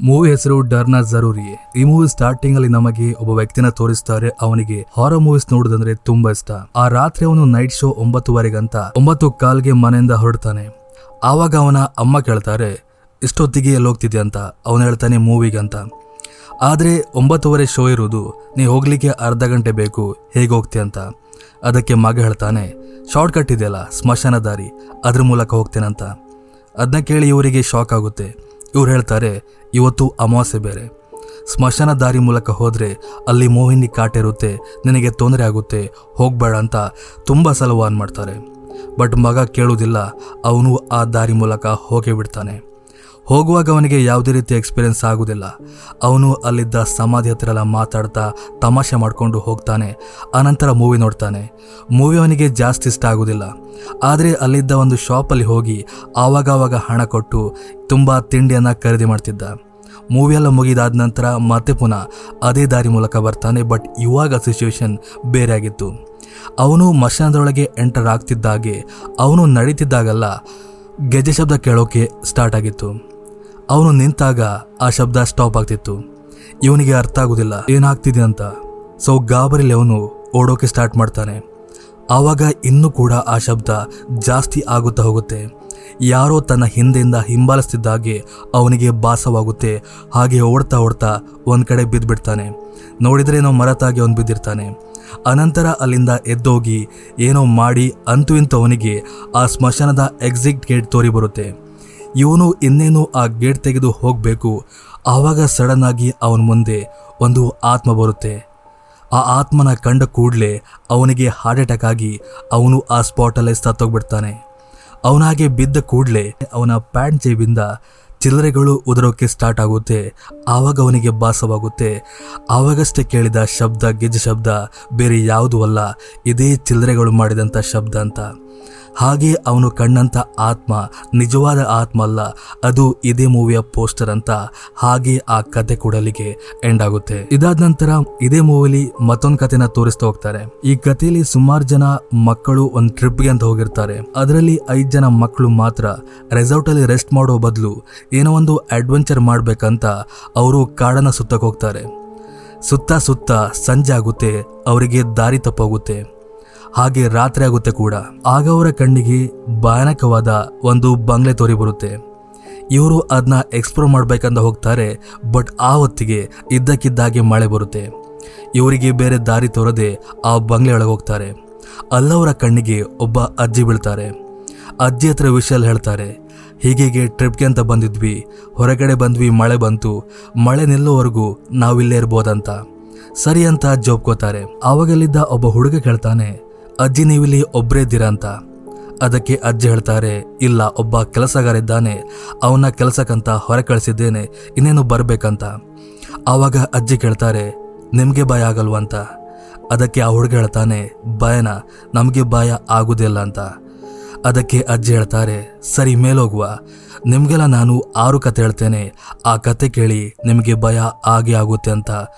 Movie ಹೆಸರು ಡರ್ನಾ ಜರೂರಿ. ಈ movie starting ಅಲ್ಲಿ ನಮಗೆ ಒಬ್ಬ ವ್ಯಕ್ತಿನ ತೋರಿಸ್ತಾರೆ. ಅವನಿಗೆ ಹಾರರ್ ಮೂವೀಸ್ ನೋಡುದಂದ್ರೆ ತುಂಬಾ ಇಷ್ಟ. ಆ ರಾತ್ರಿ ಅವನು ನೈಟ್ ಶೋ 9:15 9:15 ಮನೆಯಿಂದ ಹೊರಡ್ತಾನೆ. ಆವಾಗ ಅವನ ಅಮ್ಮ ಕೇಳ್ತಾರೆ, ಇಷ್ಟೊತ್ತಿಗೆ ಎಲ್ಲಿ ಹೋಗ್ತಿದ್ಯಾ ಅಂತ. ಅವನು ಹೇಳ್ತಾನೆ, ಮೂವಿಗೆ ಅಂತ. ಆದ್ರೆ 9:30 ಶೋ ಇರುವುದು, ನೀ ಹೋಗ್ಲಿಕ್ಕೆ ಅರ್ಧ ಗಂಟೆ ಬೇಕು, ಹೇಗೆ ಹೋಗ್ತೀಯ ಅಂತ. ಅದಕ್ಕೆ ಮಗ ಹೇಳ್ತಾನೆ, ಶಾರ್ಟ್ ಕಟ್ ಇದೆಯಲ್ಲ, ಸ್ಮಶಾನ ದಾರಿ, ಅದ್ರ ಮೂಲಕ ಹೋಗ್ತೇನಂತ. ಅದನ್ನ ಕೇಳಿ ಇವರಿಗೆ ಶಾಕ್ ಆಗುತ್ತೆ. ಇವ್ರು ಹೇಳ್ತಾರೆ, ಇವತ್ತು ಅಮಾವಾಸ್ಯೆ ಬೇರೆ, ಸ್ಮಶಾನ ದಾರಿ ಮೂಲಕ ಹೋದ್ರೆ ಅಲ್ಲಿ ಮೋಹಿನಿ ಕಾಟ ಇರುತ್ತೆ, ನಿನಗೆ ತೊಂದರೆ ಆಗುತ್ತೆ, ಹೋಗ್ಬೇಡ ಅಂತ ತುಂಬ ಸಲ ವಾರ್ನ್ ಮಾಡ್ತಾರೆ. ಬಟ್ ಮಗ ಕೇಳುವುದಿಲ್ಲ. ಅವನು ಆ ದಾರಿ ಮೂಲಕ ಹೋಗೇ ಬಿಡ್ತಾನೆ. ಹೋಗುವಾಗ ಅವನಿಗೆ ಯಾವುದೇ ರೀತಿ ಎಕ್ಸ್ಪೀರಿಯನ್ಸ್ ಆಗುವುದಿಲ್ಲ. ಅವನು ಅಲ್ಲಿದ್ದ ಸಮಾಧಿ ಹತ್ರ ಎಲ್ಲ ಮಾತಾಡ್ತಾ ತಮಾಷೆ ಮಾಡಿಕೊಂಡು ಹೋಗ್ತಾನೆ. ಆನಂತರ ಮೂವಿ ನೋಡ್ತಾನೆ. ಮೂವಿ ಅವನಿಗೆ ಜಾಸ್ತಿ ಇಷ್ಟ ಆಗೋದಿಲ್ಲ. ಆದರೆ ಅಲ್ಲಿದ್ದ ಒಂದು ಶಾಪಲ್ಲಿ ಹೋಗಿ ಆವಾಗವಾಗ ಹಣ ಕೊಟ್ಟು ತುಂಬ ತಿಂಡಿಯನ್ನು ಖರೀದಿ ಮಾಡ್ತಿದ್ದ. ಮೂವಿಯೆಲ್ಲ ಮುಗಿದಾದ ನಂತರ ಮತ್ತೆ ಪುನಃ ಅದೇ ದಾರಿ ಮೂಲಕ ಬರ್ತಾನೆ. ಬಟ್ ಇವಾಗ ಸಿಚುವೇಶನ್ ಬೇರೆ ಆಗಿತ್ತು. ಅವನು ಮಶಾನದೊಳಗೆ ಎಂಟರ್ ಆಗ್ತಿದ್ದಾಗೆ, ಅವನು ನಡೀತಿದ್ದಾಗಲ್ಲ ಗೆಜ್ಜೆ ಶಬ್ದ ಕೇಳೋಕೆ ಸ್ಟಾರ್ಟ್ ಆಗಿತ್ತು. ಅವನು ನಿಂತಾಗ ಆ ಶಬ್ದ ಸ್ಟಾಪ್ ಆಗ್ತಿತ್ತು. ಇವನಿಗೆ ಅರ್ಥ ಆಗುದಿಲ್ಲ ಏನಾಗ್ತಿದೆ ಅಂತ. ಸೊ ಗಾಬರಿಲಿ ಅವನು ಓಡೋಕೆ ಸ್ಟಾರ್ಟ್ ಮಾಡ್ತಾನೆ. ಆವಾಗ ಇನ್ನೂ ಕೂಡ ಆ ಶಬ್ದ ಜಾಸ್ತಿ ಆಗುತ್ತಾ ಹೋಗುತ್ತೆ. ಯಾರೋ ತನ್ನ ಹಿಂದೆಯಿಂದ ಹಿಂಬಾಲಿಸ್ತಿದ್ದಾಗೆ ಅವನಿಗೆ ಭಾಸವಾಗುತ್ತೆ. ಹಾಗೆ ಓಡ್ತಾ ಓಡ್ತಾ ಒಂದ್ ಕಡೆ ಬಿದ್ದುಬಿಡ್ತಾನೆ. ನೋಡಿದ್ರೆ ನಾವು ಮರತಾಗಿ ಅವನು ಬಿದ್ದಿರ್ತಾನೆ. ಅನಂತರ ಅಲ್ಲಿಂದ ಎದ್ದೋಗಿ ಏನೋ ಮಾಡಿ ಅಂತೂ ಇಂತೂ ಅವನಿಗೆ ಆ ಸ್ಮಶಾನದ ಎಕ್ಸಿಟ್ ಗೇಟ್ ತೋರಿ ಬರುತ್ತೆ. ಇವನು ಇನ್ನೇನು ಆ ಗೇಟ್ ತೆಗೆದು ಹೋಗಬೇಕು. ಆವಾಗ ಸಡನ್ ಆಗಿ ಅವನ ಮುಂದೆ ಒಂದು ಆತ್ಮ ಬರುತ್ತೆ. ಆ ಆತ್ಮನ ಕಂಡ ಕೂಡಲೇ ಅವನಿಗೆ ಹಾರ್ಟ್ ಅಟ್ಯಾಕ್ ಆಗಿ ಅವನು ಆ ಸ್ಪಾಟಲ್ಲೇ ಸತ್ತೋಗ್ಬಿಡ್ತಾನೆ. ಅವನಾಗೆ ಬಿದ್ದ ಕೂಡಲೇ ಅವನ ಪ್ಯಾಂಟ್ ಜೇಬಿಂದ ಚಿಲ್ಲರೆಗಳು ಉದುರೋಕೆ ಸ್ಟಾರ್ಟ್ ಆಗುತ್ತೆ. ಆವಾಗ ಅವನಿಗೆ ಭಾಸವಾಗುತ್ತೆ, ಆವಾಗಷ್ಟೇ ಕೇಳಿದ ಶಬ್ದ ಗೆಜ್ಜೆ ಶಬ್ದ ಬೇರೆ ಯಾವುದೂ ಅಲ್ಲ, ಇದೇ ಚಿಲ್ಲರೆಗಳು ಮಾಡಿದಂಥ ಶಬ್ದ ಅಂತ. ಹಾಗೆ ಅವನು ಕಂಡಂಥ ಆತ್ಮ ನಿಜವಾದ ಆತ್ಮ ಅಲ್ಲ, ಅದು ಇದೇ ಮೂವಿಯ ಪೋಸ್ಟರ್ ಅಂತ. ಹಾಗೆ ಆ ಕತೆ ಕೂಡ ಅಲ್ಲಿಗೆ ಎಂಡ್ ಆಗುತ್ತೆ. ಇದಾದ ನಂತರ ಇದೇ ಮೂವಿಲಿ ಮತ್ತೊಂದು ಕತೆನ ತೋರಿಸ್ತಾ ಹೋಗ್ತಾರೆ. ಈ ಕಥೆಯಲ್ಲಿ ಸುಮಾರು ಜನ ಮಕ್ಕಳು ಒಂದು ಟ್ರಿಪ್ಗೆ ಅಂತ ಹೋಗಿರ್ತಾರೆ. ಅದರಲ್ಲಿ 5 ಜನ ಮಕ್ಕಳು ಮಾತ್ರ ರೆಸಾರ್ಟ್ ಅಲ್ಲಿ ರೆಸ್ಟ್ ಮಾಡೋ ಬದಲು ಏನೋ ಒಂದು ಅಡ್ವೆಂಚರ್ ಮಾಡ್ಬೇಕಂತ ಅವರು ಕಾಡನ್ನ ಸುತ್ತಕ್ಕೆ ಹೋಗ್ತಾರೆ. ಸುತ್ತ ಸುತ್ತ ಸಂಜೆ ಆಗುತ್ತೆ, ಅವರಿಗೆ ದಾರಿ ತಪ್ಪೋಗುತ್ತೆ. ಹಾಗೆ ರಾತ್ರಿ ಆಗುತ್ತೆ ಕೂಡ. ಆಗ ಅವರ ಕಣ್ಣಿಗೆ ಭಯಾನಕವಾದ ಒಂದು ಬಂಗ್ಲೆ ತೋರಿ ಬರುತ್ತೆ. ಇವರು ಅದನ್ನ ಎಕ್ಸ್ಪ್ಲೋರ್ ಮಾಡ್ಬೇಕಂತ ಹೋಗ್ತಾರೆ. ಬಟ್ ಆ ಹೊತ್ತಿಗೆ ಇದ್ದಕ್ಕಿದ್ದಾಗೆ ಮಳೆ ಬರುತ್ತೆ. ಇವರಿಗೆ ಬೇರೆ ದಾರಿ ತೋರದೆ ಆ ಬಂಗ್ಲೆ ಒಳಗೆ ಹೋಗ್ತಾರೆ. ಅಲ್ಲವರ ಕಣ್ಣಿಗೆ ಒಬ್ಬ ಅಜ್ಜಿ ಬೀಳ್ತಾರೆ. ಅಜ್ಜಿ ಹತ್ರ ವಿಷಯ ಹೇಳ್ತಾರೆ, ಹೀಗೆ ಟ್ರಿಪ್ಗೆ ಅಂತ ಬಂದಿದ್ವಿ, ಹೊರಗಡೆ ಬಂದ್ವಿ, ಮಳೆ ಬಂತು, ಮಳೆ ನಿಲ್ಲೋವರೆಗೂ ನಾವಿಲ್ಲೇ ಇರ್ಬೋದಂತ. ಸರಿ ಅಂತ ಅಜ್ಜಿ ಒಪ್ಕೋತಾರೆ. ಆವಾಗಲ್ಲಿದ್ದ ಒಬ್ಬ ಹುಡುಗ ಕೇಳ್ತಾನೆ, ಅಜ್ಜಿ ನೀವಿಲ್ಲಿ ಒಬ್ಬರೇ ಇದ್ದೀರಾ ಅಂತ. ಅದಕ್ಕೆ ಅಜ್ಜಿ ಹೇಳ್ತಾರೆ, ಇಲ್ಲ, ಒಬ್ಬ ಕೆಲಸಗಾರ ಇದ್ದಾನೆ, ಅವನ ಕೆಲಸಕ್ಕಂತ ಹೊರ ಕಳಿಸಿದ್ದೇನೆ, ಇನ್ನೇನು ಬರ್ಬೇಕಂತ. ಆವಾಗ ಅಜ್ಜಿ ಕೇಳ್ತಾರೆ, ನಿಮಗೆ ಭಯ ಆಗಲ್ವಂತ. ಅದಕ್ಕೆ ಆ ಹುಡುಗ ಹೇಳ್ತಾನೆ, ಭಯನ, ನಮಗೆ ಭಯ ಆಗುದಿಲ್ಲ ಅಂತ. ಅದಕ್ಕೆ ಅಜ್ಜಿ ಹೇಳ್ತಾರೆ, ಸರಿ ಮೇಲೋಗುವ, ನಿಮಗೆಲ್ಲ ನಾನು 6 ಕತೆ ಹೇಳ್ತೇನೆ, ಆ ಕತೆ ಕೇಳಿ ನಿಮಗೆ ಭಯ ಆಗೇ ಆಗುತ್ತೆ ಅಂತ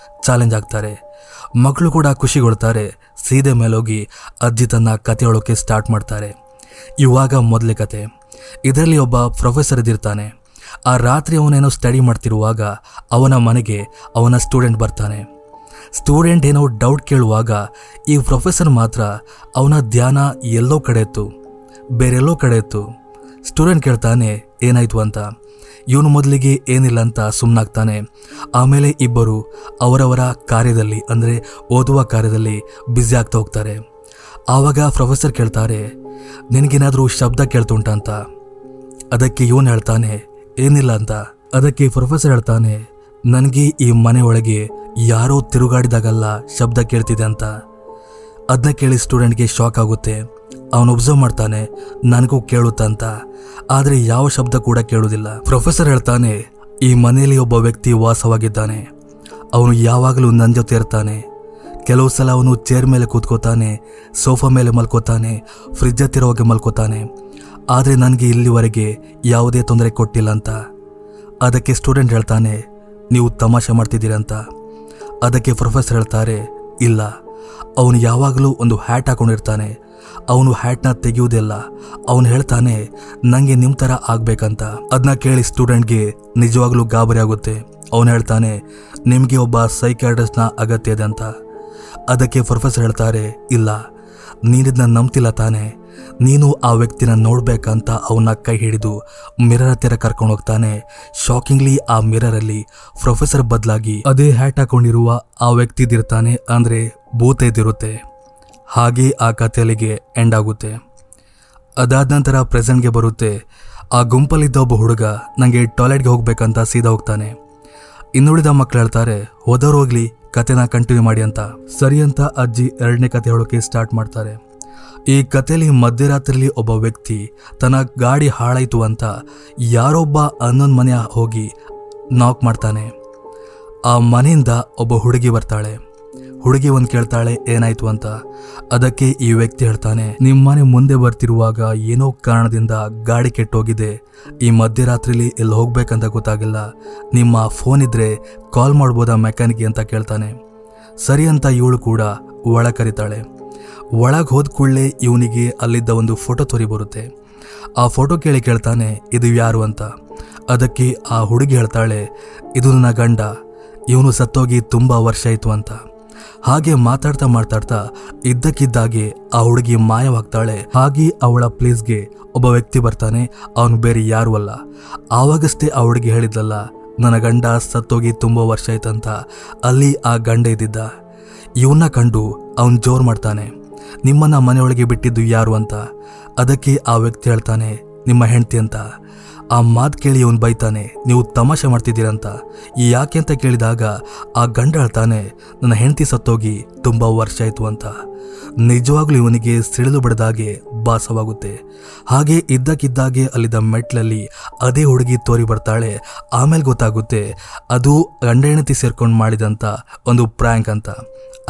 ಚಾಲೆಂಜ್ ಆಗ್ತಾರೆ. ಮಕ್ಕಳು ಕೂಡ ಖುಷಿಗೊಳ್ತಾರೆ. ಸೀದೆ ಮೇಲೋಗಿ ಅಜ್ಜಿ ತನ್ನ ಕತೆ ಹೇಳೋಕೆ ಸ್ಟಾರ್ಟ್ ಮಾಡ್ತಾರೆ. ಇವಾಗ ಮೊದಲೇ ಕತೆ. ಇದರಲ್ಲಿ ಒಬ್ಬ ಪ್ರೊಫೆಸರ್ ಇದ್ದಿರ್ತಾನೆ. ಆ ರಾತ್ರಿ ಅವನೇನೋ ಸ್ಟಡಿ ಮಾಡ್ತಿರುವಾಗ ಅವನ ಮನೆಗೆ ಅವನ ಸ್ಟೂಡೆಂಟ್ ಬರ್ತಾನೆ. ಸ್ಟೂಡೆಂಟ್ ಏನೋ ಡೌಟ್ ಕೇಳುವಾಗ ಈ ಪ್ರೊಫೆಸರ್ ಮಾತ್ರ ಅವನ ಧ್ಯಾನ ಎಲ್ಲೋ ಕಡೆ ಇತ್ತು, ಬೇರೆಲ್ಲೋ ಕಡೆ ಇತ್ತು. ಸ್ಟೂಡೆಂಟ್ ಕೇಳ್ತಾನೆ, ಏನಾಯ್ತು ಅಂತ. ಇವನು ಮೊದಲಿಗೆ ಏನಿಲ್ಲ ಅಂತ ಸುಮ್ಮನಾಗ್ತಾನೆ. ಆಮೇಲೆ ಇಬ್ಬರು ಅವರವರ ಕಾರ್ಯದಲ್ಲಿ, ಅಂದರೆ ಓದುವ ಕಾರ್ಯದಲ್ಲಿ ಬ್ಯುಸಿ ಆಗ್ತಾ ಹೋಗ್ತಾರೆ. ಆವಾಗ ಪ್ರೊಫೆಸರ್ ಕೇಳ್ತಾರೆ, ನಿನಗೇನಾದರೂ ಶಬ್ದ ಕೇಳ್ತುಂಟ ಅಂತ. ಅದಕ್ಕೆ ಇವನು ಹೇಳ್ತಾನೆ, ಏನಿಲ್ಲ ಅಂತ. ಅದಕ್ಕೆ ಪ್ರೊಫೆಸರ್ ಹೇಳ್ತಾನೆ, ನನಗೆ ಈ ಮನೆ ಒಳಗೆ ಯಾರೋ ತಿರುಗಾಡಿದಾಗಲ್ಲ ಶಬ್ದ ಕೇಳ್ತಿದೆ ಅಂತ. ಅದನ್ನ ಕೇಳಿ ಸ್ಟೂಡೆಂಟ್ಗೆ ಶಾಕ್ ಆಗುತ್ತೆ. ಅವನು ಒಬ್ಸರ್ವ್ ಮಾಡ್ತಾನೆ, ನನಗೂ ಕೇಳುತ್ತಂತ. ಆದರೆ ಯಾವ ಶಬ್ದ ಕೂಡ ಕೇಳುವುದಿಲ್ಲ. ಪ್ರೊಫೆಸರ್ ಹೇಳ್ತಾನೆ, ಈ ಮನೆಯಲ್ಲಿ ಒಬ್ಬ ವ್ಯಕ್ತಿ ವಾಸವಾಗಿದ್ದಾನೆ. ಅವನು ಯಾವಾಗಲೂ ನನ್ನ ಜೊತೆ ಇರ್ತಾನೆ. ಕೆಲವು ಸಲ ಅವನು ಚೇರ್ ಮೇಲೆ ಕೂತ್ಕೋತಾನೆ, ಸೋಫಾ ಮೇಲೆ ಮಲ್ಕೋತಾನೆ, ಫ್ರಿಜ್ ಹತ್ತಿರ ಹೋಗಿ ಮಲ್ಕೋತಾನೆ. ಆದರೆ ನನಗೆ ಇಲ್ಲಿವರೆಗೆ ಯಾವುದೇ ತೊಂದರೆ ಕೊಟ್ಟಿಲ್ಲ ಅಂತ. ಅದಕ್ಕೆ ಸ್ಟೂಡೆಂಟ್ ಹೇಳ್ತಾನೆ, ನೀವು ತಮಾಷೆ ಮಾಡ್ತಿದ್ದೀರಂತ. ಅದಕ್ಕೆ ಪ್ರೊಫೆಸರ್ ಹೇಳ್ತಾರೆ, ಇಲ್ಲ, ಅವನು ಯಾವಾಗಲೂ ಒಂದು ಹ್ಯಾಟ್ ಹಾಕೊಂಡಿರ್ತಾನೆ. ಅವನು ಹ್ಯಾಟ್ನ ತೆಗೆಯುವುದಿಲ್ಲ. ಅವನು ಹೇಳ್ತಾನೆ ನನಗೆ ನಿಮ್ಮ ಥರ ಆಗಬೇಕಂತ. ಅದನ್ನ ಕೇಳಿ ಸ್ಟೂಡೆಂಟ್ಗೆ ನಿಜವಾಗ್ಲೂ ಗಾಬರಿ ಆಗುತ್ತೆ. ಅವನು ಹೇಳ್ತಾನೆ ನಿಮಗೆ ಒಬ್ಬ ಸೈಕ್ಯಾಟ್ರಿಸ್ಟ್ನ ಅಗತ್ಯ ಇದೆ ಅಂತ. ಅದಕ್ಕೆ ಪ್ರೊಫೆಸರ್ ಹೇಳ್ತಾರೆ ಇಲ್ಲ, ನೀನಿದನ್ನ ನಂಬ್ತಿಲ್ಲ ತಾನೆ, ನೀನು ಆ ವ್ಯಕ್ತಿನ ನೋಡ್ಬೇಕಂತ ಅವನ್ನ ಕೈ ಹಿಡಿದು ಮಿರರ್ ಹತ್ತಿರ ಕರ್ಕೊಂಡು ಹೋಗ್ತಾನೆ. ಶಾಕಿಂಗ್ಲಿ ಆ ಮಿರರಲ್ಲಿ ಪ್ರೊಫೆಸರ್ ಬದಲಾಗಿ ಅದೇ ಹ್ಯಾಟ್ ಹಾಕೊಂಡಿರುವ ಆ ವ್ಯಕ್ತಿದಿರ್ತಾನೆ, ಅಂದ್ರೆ ಭೂತ ಇದ್ದಿರುತ್ತೆ. ಹಾಗೆ ಆ ಕಥೆಯಲ್ಲಿಗೆ ಎಂಡ್ ಆಗುತ್ತೆ. ಅದಾದ ನಂತರ ಪ್ರೆಸೆಂಟ್ಗೆ ಬರುತ್ತೆ. ಆ ಗುಂಪಲ್ಲಿದ್ದ ಒಬ್ಬ ಹುಡುಗ ನನಗೆ ಟಾಯ್ಲೆಟ್ಗೆ ಹೋಗ್ಬೇಕಂತ ಸೀದಾ ಹೋಗ್ತಾನೆ. ಇನ್ನುಳಿದ ಮಕ್ಕಳು ಹೇಳ್ತಾರೆ ಹೋದವ್ರು ಹೋಗ್ಲಿ, ಕತೆನ ಕಂಟಿನ್ಯೂ ಮಾಡಿ ಅಂತ. ಸರಿ ಅಂತ ಅಜ್ಜಿ ಎರಡನೇ ಕತೆ ಹೇಳೋಕೆ ಸ್ಟಾರ್ಟ್ ಮಾಡ್ತಾರೆ. ಈ ಕಥೆಯಲ್ಲಿ ಮಧ್ಯರಾತ್ರಿಲಿ ಒಬ್ಬ ವ್ಯಕ್ತಿ ತನ್ನ ಗಾಡಿ ಹಾಳಾಯಿತು ಅಂತ ಯಾರೊಬ್ಬ ಅನ್ನೊಂದು ಮನೆ ಹೋಗಿ ನಾಕ್ ಮಾಡ್ತಾನೆ. ಆ ಮನೆಯಿಂದ ಒಬ್ಬ ಹುಡುಗಿ ಬರ್ತಾಳೆ. ಹುಡುಗಿ ಒಂದು ಕೇಳ್ತಾಳೆ ಏನಾಯ್ತು ಅಂತ. ಅದಕ್ಕೆ ಈ ವ್ಯಕ್ತಿ ಹೇಳ್ತಾನೆ ನಿಮ್ಮನೆ ಮುಂದೆ ಬರ್ತಿರುವಾಗ ಏನೋ ಕಾರಣದಿಂದ ಗಾಡಿ ಕೆಟ್ಟೋಗಿದೆ. ಈ ಮಧ್ಯರಾತ್ರಿಲಿ ಎಲ್ಲಿ ಹೋಗ್ಬೇಕಂತ ಗೊತ್ತಾಗಿಲ್ಲ. ನಿಮ್ಮ ಫೋನ್ ಇದ್ರೆ ಕಾಲ್ ಮಾಡ್ಬೋದಾ ಮೆಕ್ಯಾನಿಕ್ಗೆ ಅಂತ ಕೇಳ್ತಾನೆ. ಸರಿ ಅಂತ ಇವಳು ಕೂಡ ಒಳಗೆ ಕರೀತಾಳೆ. ಒಳಗೆ ಹೋದ ಕೂಡಲೇ ಇವನಿಗೆ ಅಲ್ಲಿದ್ದ ಒಂದು ಫೋಟೋ ತೋರಿ ಬರುತ್ತೆ. ಆ ಫೋಟೋ ಕೇಳ್ತಾನೆ ಇದು ಯಾರು ಅಂತ. ಅದಕ್ಕೆ ಆ ಹುಡುಗಿ ಹೇಳ್ತಾಳೆ ಇದು ನನ್ನ ಗಂಡ, ಇವನು ಸತ್ತೋಗಿ ತುಂಬ ವರ್ಷ ಆಯಿತು ಅಂತ. ಹಾಗೆ ಮಾತಾಡ್ತಾ ಇದ್ದಕ್ಕಿದ್ದಾಗೆ ಆ ಹುಡುಗಿ ಮಾಯವಾಗ್ತಾಳೆ. ಹಾಗೆ ಅವಳ ಪ್ಲೇಸ್ಗೆ ಒಬ್ಬ ವ್ಯಕ್ತಿ ಬರ್ತಾನೆ. ಅವನು ಬೇರೆ ಯಾರು ಅಲ್ಲ, ಆವಾಗಷ್ಟೇ ಆ ಹುಡುಗಿ ಹೇಳಿದ್ಲಲ್ಲ ನನ್ನ ಗಂಡ ಸತ್ತೋಗಿ ತುಂಬ ವರ್ಷ ಆಯ್ತಂತ, ಅಲ್ಲಿ ಆ ಗಂಡ ಇದ್ದಿದ್ದ. ಇವನ್ನ ಕಂಡು ಅವನು ಜೋರು ಮಾಡ್ತಾನೆ ನಿಮ್ಮನ್ನ ಮನೆಯೊಳಗೆ ಬಿಟ್ಟಿದ್ದು ಯಾರು ಅಂತ. ಅದಕ್ಕೆ ಆ ವ್ಯಕ್ತಿ ಹೇಳ್ತಾನೆ ನಿಮ್ಮ ಹೆಂಡತಿ ಅಂತ. ಆ ಮಾತು ಕೇಳಿ ಇವನು ಬೈತಾನೆ ನೀವು ತಮಾಷೆ ಮಾಡ್ತಿದ್ದೀರಂತ. ಯಾಕೆ ಅಂತ ಕೇಳಿದಾಗ ಆ ಗಂಡ ಹೇಳ್ತಾನೆ ನನ್ನ ಹೆಂಡತಿ ಸತ್ತೋಗಿ ತುಂಬ ವರ್ಷ ಆಯಿತು ಅಂತ. ನಿಜವಾಗ್ಲೂ ಇವನಿಗೆ ಸಿಡಿದು ಬಡದಾಗೆ ಭಾಸವಾಗುತ್ತೆ. ಹಾಗೆ ಇದ್ದಕ್ಕಿದ್ದಾಗೆ ಅಲ್ಲಿದ್ದ ಮೆಟ್ಲಲ್ಲಿ ಅದೇ ಹುಡುಗಿ ತೋರಿ ಬರ್ತಾಳೆ. ಆಮೇಲೆ ಗೊತ್ತಾಗುತ್ತೆ ಅದು ಗಂಡ ಹೆಂಡತಿ ಸೇರ್ಕೊಂಡು ಮಾಡಿದಂಥ ಒಂದು ಪ್ರ್ಯಾಂಕ್ ಅಂತ.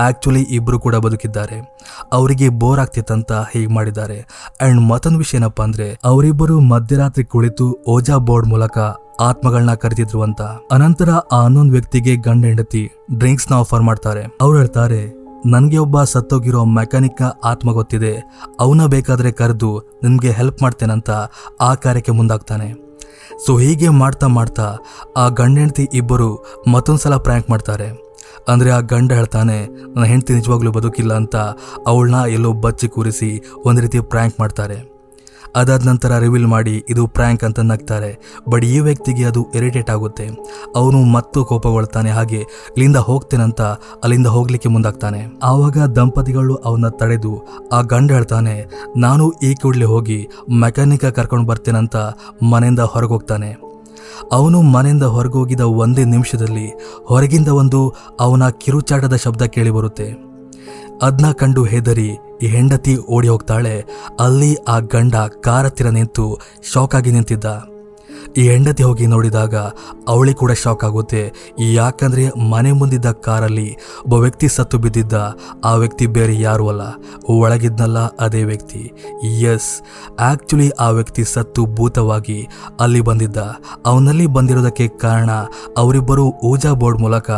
ಆ್ಯಕ್ಚುಲಿ ಇಬ್ಬರು ಕೂಡ ಬದುಕಿದ್ದಾರೆ, ಅವರಿಗೆ ಬೋರ್ ಆಗ್ತಿತ್ತಂತ ಹೀಗೆ ಮಾಡಿದ್ದಾರೆ. ಆ್ಯಂಡ್ ಮತ್ತೊಂದು ವಿಷಯ ಏನಪ್ಪ ಅಂದರೆ ಅವರಿಬ್ಬರು ಮಧ್ಯರಾತ್ರಿ ಕುಳಿತು ಓಜಾ ಬೋರ್ಡ್ ಮೂಲಕ ಆತ್ಮಗಳನ್ನ ಕರಿತಿದ್ರು ಅಂತ. ಅನಂತರ ಆ ಅನ್ನೊಂದು ವ್ಯಕ್ತಿಗೆ ಗಂಡ ಹೆಂಡತಿ ಡ್ರಿಂಕ್ಸ್ನ ಆಫರ್ ಮಾಡ್ತಾರೆ. ಅವ್ರು ಹೇಳ್ತಾರೆ ನನಗೆ ಒಬ್ಬ ಸತ್ತೋಗಿರೋ ಮೆಕ್ಯಾನಿಕ್ ಆತ್ಮ ಗೊತ್ತಿದೆ, ಅವನ ಬೇಕಾದರೆ ಕರೆದು ನಿಮಗೆ ಹೆಲ್ಪ್ ಮಾಡ್ತೇನಂತ ಆ ಕಾರ್ಯಕ್ಕೆ ಮುಂದಾಗ್ತಾನೆ. ಸೊ ಹೀಗೆ ಮಾಡ್ತಾ ಆ ಗಂಡ ಹೆಂಡತಿ ಇಬ್ಬರು ಮತ್ತೊಂದ್ಸಲ ಪ್ರ್ಯಾಂಕ್ ಮಾಡ್ತಾರೆ. ಅಂದರೆ ಆ ಗಂಡ ಹೇಳ್ತಾನೆ ನನ್ನ ಹೆಂಡತಿ ನಿಜವಾಗ್ಲೂ ಬದುಕಿಲ್ಲ ಅಂತ ಅವಳನ್ನ ಎಲ್ಲೋ ಬಚ್ಚಿ ಕೂರಿಸಿ ಒಂದು ರೀತಿ ಪ್ರ್ಯಾಂಕ್ ಮಾಡ್ತಾರೆ. ಅದಾದ ನಂತರ ರಿವೀಲ್ ಮಾಡಿ ಇದು ಪ್ರ್ಯಾಂಕ್ ಅಂತ ನಗ್ತಾರೆ. ಬಟ್ ಈ ವ್ಯಕ್ತಿಗೆ ಅದು ಇರಿಟೇಟ್ ಆಗುತ್ತೆ. ಅವನು ಮತ್ತು ಕೋಪಗೊಳ್ತಾನೆ. ಹಾಗೆ ಇಲ್ಲಿಂದ ಹೋಗ್ತೇನಂತ ಅಲ್ಲಿಂದ ಹೋಗ್ಲಿಕ್ಕೆ ಮುಂದಾಗ್ತಾನೆ. ಆವಾಗ ದಂಪತಿಗಳು ಅವನ್ನ ತಡೆದು ಆ ಗಂಡ ಹೇಳ್ತಾನೆ ನಾನು ಈ ಕೂಡಲೇ ಹೋಗಿ ಮೆಕ್ಯಾನಿಕ್ ಕರ್ಕೊಂಡು ಬರ್ತೇನಂತ ಮನೆಯಿಂದ ಹೊರಗೆ ಹೋಗ್ತಾನೆ. ಅವನು ಮನೆಯಿಂದ ಹೊರಗೋಗಿದ ಒಂದೇ ನಿಮಿಷದಲ್ಲಿ ಹೊರಗಿಂದ ಒಂದು ಅವನ ಕಿರುಚಾಟದ ಶಬ್ದ ಕೇಳಿ ಬರುತ್ತೆ. ಅದನ್ನ ಕಂಡು ಹೆದರಿ ಈ ಹೆಂಡತಿ ಓಡಿ ಹೋಗ್ತಾಳೆ. ಅಲ್ಲಿ ಆ ಗಂಡ ಕಾರ್ ಹತ್ತಿರ ನಿಂತು ಶಾಕ್ ಆಗಿ ನಿಂತಿದ್ದ. ಈ ಹೆಂಡತಿ ಹೋಗಿ ನೋಡಿದಾಗ ಅವಳಿಗೆ ಕೂಡ ಶಾಕ್ ಆಗುತ್ತೆ. ಯಾಕಂದ್ರೆ ಮನೆ ಮುಂದಿದ್ದ ಕಾರಲ್ಲಿ ಒಬ್ಬ ವ್ಯಕ್ತಿ ಸತ್ತು ಬಿದ್ದಿದ್ದ. ಆ ವ್ಯಕ್ತಿ ಬೇರೆ ಯಾರು ಅಲ್ಲ, ಒಳಗಿದ್ನಲ್ಲ ಅದೇ ವ್ಯಕ್ತಿ. ಎಸ್, ಆಕ್ಚುಲಿ ಆ ವ್ಯಕ್ತಿ ಸತ್ತು ಭೂತವಾಗಿ ಅಲ್ಲಿ ಬಂದಿದ್ದ. ಅವನಲ್ಲಿ ಬಂದಿರೋದಕ್ಕೆ ಕಾರಣ ಅವರಿಬ್ಬರು ಓಜಾ ಬೋರ್ಡ್ ಮೂಲಕ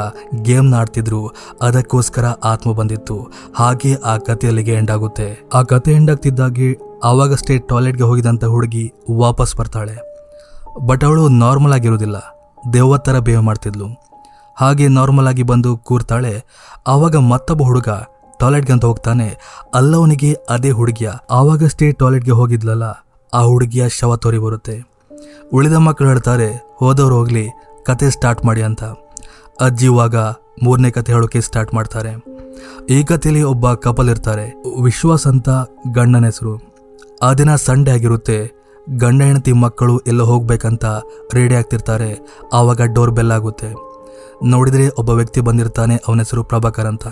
ಗೇಮ್ನ ಆಡ್ತಿದ್ರು, ಅದಕ್ಕೋಸ್ಕರ ಆತ್ಮ ಬಂದಿತ್ತು. ಹಾಗೆ ಆ ಕಥೆಯಲ್ಲಿಗೆ ಎಂಡ್ ಆಗುತ್ತೆ. ಆ ಕಥೆ ಎಂಡ್ ಆಗ್ತಿದ್ದಾಗೆ ಆವಾಗಷ್ಟೇ ಟಾಯ್ಲೆಟ್ಗೆ ಹೋಗಿದಂಥ ಹುಡುಗಿ ವಾಪಸ್ ಬರ್ತಾಳೆ. ಬಟ್ ಅವಳು ನಾರ್ಮಲ್ ಆಗಿರೋದಿಲ್ಲ, ದೆವ್ವ ಥರ ಬಿಹೇವ್ ಮಾಡ್ತಿದ್ಲು. ಹಾಗೆ ನಾರ್ಮಲ್ ಆಗಿ ಬಂದು ಕೂರ್ತಾಳೆ. ಆವಾಗ ಮತ್ತೊಬ್ಬ ಹುಡುಗ ಟಾಯ್ಲೆಟ್ಗೆ ಅಂತ ಹೋಗ್ತಾನೆ. ಅಲ್ಲವನಿಗೆ ಅದೇ ಹುಡುಗಿಯ ಆವಾಗಷ್ಟೇ ಟಾಯ್ಲೆಟ್ಗೆ ಹೋಗಿದ್ಲಲ್ಲ ಆ ಹುಡುಗಿಯ ಶವ ತೋರಿ ಬರುತ್ತೆ. ಉಳಿದ ಮಕ್ಕಳು ಹೇಳ್ತಾರೆ ಹೋದವ್ರು ಹೋಗ್ಲಿ, ಕತೆ ಸ್ಟಾರ್ಟ್ ಮಾಡಿ ಅಂತ. ಅಜ್ಜಿ ಇವಾಗ ಮೂರನೇ ಕತೆ ಹೇಳೋಕೆ ಸ್ಟಾರ್ಟ್ ಮಾಡ್ತಾರೆ. ಈ ಕಥೆಯಲ್ಲಿ ಒಬ್ಬ ಕಪಲ್ ಇರ್ತಾರೆ. ವಿಶ್ವಾಸ್ ಅಂತ ಗಂಡನ ಹೆಸರು. ಆ ದಿನ ಸಂಡೇ ಆಗಿರುತ್ತೆ. ಗಂಡ ಹೆಂಡತಿ ಮಕ್ಕಳು ಎಲ್ಲೋ ಹೋಗ್ಬೇಕಂತ ರೆಡಿ ಆಗ್ತಿರ್ತಾರೆ. ಆವಾಗ ಡೋರ್ ಬೆಲ್ ಆಗುತ್ತೆ. ನೋಡಿದರೆ ಒಬ್ಬ ವ್ಯಕ್ತಿ ಬಂದಿರ್ತಾನೆ. ಅವನ ಹೆಸರು ಪ್ರಭಾಕರ್ ಅಂತ.